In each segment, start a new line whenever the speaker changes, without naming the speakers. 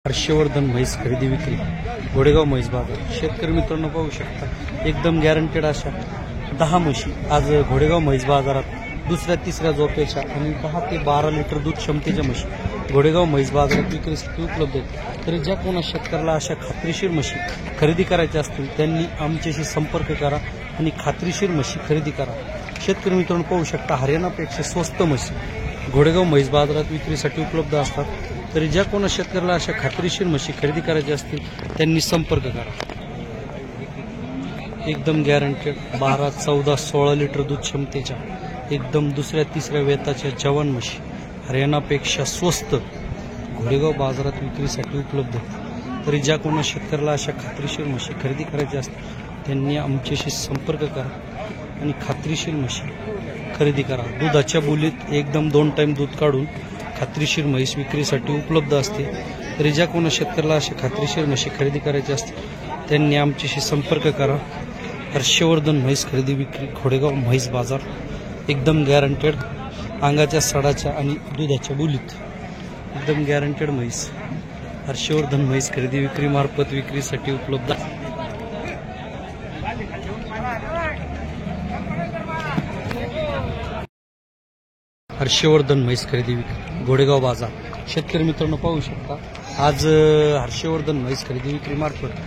हर्षवर्धन म्हैस खरेदी विक्री घोडेगाव म्हैस बाजार। शेतकरी मित्रांनो पाहू शकता एकदम गॅरंटेड अशा 10 म्हशी आज घोडेगाव म्हैस बाजारात दुसऱ्या तिसऱ्या झोपेच्या आणि 10 ते 12 लिटर दूध क्षमतेच्या म्हशी घोडेगाव म्हैस बाजारात विक्रीसाठी उपलब्ध आहेत। तरी ज्या कोणा शेतकऱ्याला अशा खात्रीशीर म्हशी खरेदी करायच्या असतील त्यांनी आमच्याशी संपर्क करा आणि खात्रीशीर म्हशी खरेदी करा। शेतकरी मित्रांनो पाहू शकता हरियाणापेक्षा स्वस्त म्हशी घोडेगाव म्हैस बाजारात विक्रीसाठी उपलब्ध असतात। तरी ज्या कोणा शेतकऱ्याला अशा खात्रीशीर म्हशी खरेदी करायच्या असतील त्यांनी संपर्क करा। एकदम गॅरंटेड 12, 14, 16 लिटर दूध क्षमतेच्या एकदम दुसऱ्या तिसऱ्या वेताच्या जवान म्हशी हरियाणापेक्षा स्वस्त घोडेगाव बाजारात विक्रीसाठी उपलब्ध आहेत। तरी ज्या कोणा शेतकऱ्याला अशा खात्रीशीर म्हशी खरेदी करायच्या असतील त्यांनी आमच्याशी संपर्क करा आणि खात्रीशीर म्हशी खरेदी करा। दुधाच्या बोलीत एकदम 2 टाइम दूध काढून खात्रीशीर म्हैस विक्रीसाठी उपलब्ध असते। तरी ज्या कोणा शेतकऱ्याला अशा खात्रीशीर म्हशी खरेदी करायची असतील त्यांनी आमच्याशी संपर्क करा। हर्षवर्धन म्हैस खरेदी विक्री घोडेगाव म्हैस बाजार एकदम गॅरंटेड अंगाच्या सडाच्या आणि दुधाच्या बोलीत एकदम गॅरंटेड म्हैस हर्षवर्धन म्हैस खरेदी विक्री मार्फत विक्रीसाठी उपलब्ध। हर्षवर्धन म्हैस खरेदी विक्री घोडेगाव बाजार। शेतकरी मित्रांनो पाहू शकता आज हर्षवर्धन म्हैस खरेदी विक्री मार्फत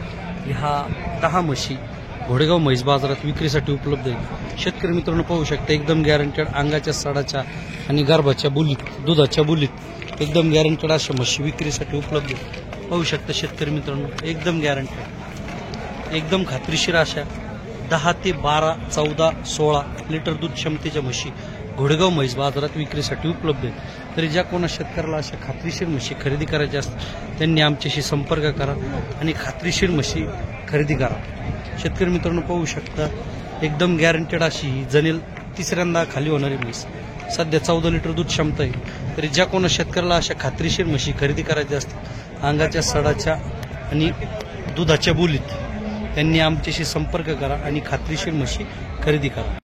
ह्या 10 म्हशी घोडेगाव म्हैस बाजारात विक्रीसाठी उपलब्ध आहेत। शेतकरी मित्रांनो पाहू शकता एकदम गॅरंटेड अंगाच्या सडाच्या आणि गर्भाच्या बोलीत दुधाच्या बोलीत एकदम गॅरंटेड अशा म्हशी विक्रीसाठी उपलब्ध आहेत। पाहू शकता शेतकरी मित्रांनो एकदम गॅरंटेड एकदम खात्रीशीर अशा 10 ते 12, 14, 16 लिटर दूध क्षमतेच्या म्हशी घोडेगाव म्हैस बाजारात विक्रीसाठी उपलब्ध आहेत। तरी ज्या कोणा शेतकऱ्याला अशा खात्रीशीर म्हशी खरेदी करायच्या असतील त्यांनी आमच्याशी संपर्क करा आणि खात्रीशीर म्हशी खरेदी करा। शेतकरी मित्रांनो पाहू शकता एकदम गॅरंटेड अशी जनेल तिसऱ्यांदा खाली होणारी म्हैस सध्या 14 लिटर दूध क्षमता आहे। तरी ज्या कोणा शेतकऱ्याला अशा खात्रीशीर म्हशी खरेदी करायच्या असतील अंगाच्या सडाच्या आणि दुधाच्या बोलीत त्यांनी आमच्याशी संपर्क करा आणि खात्रीशीर म्हशी खरेदी करा।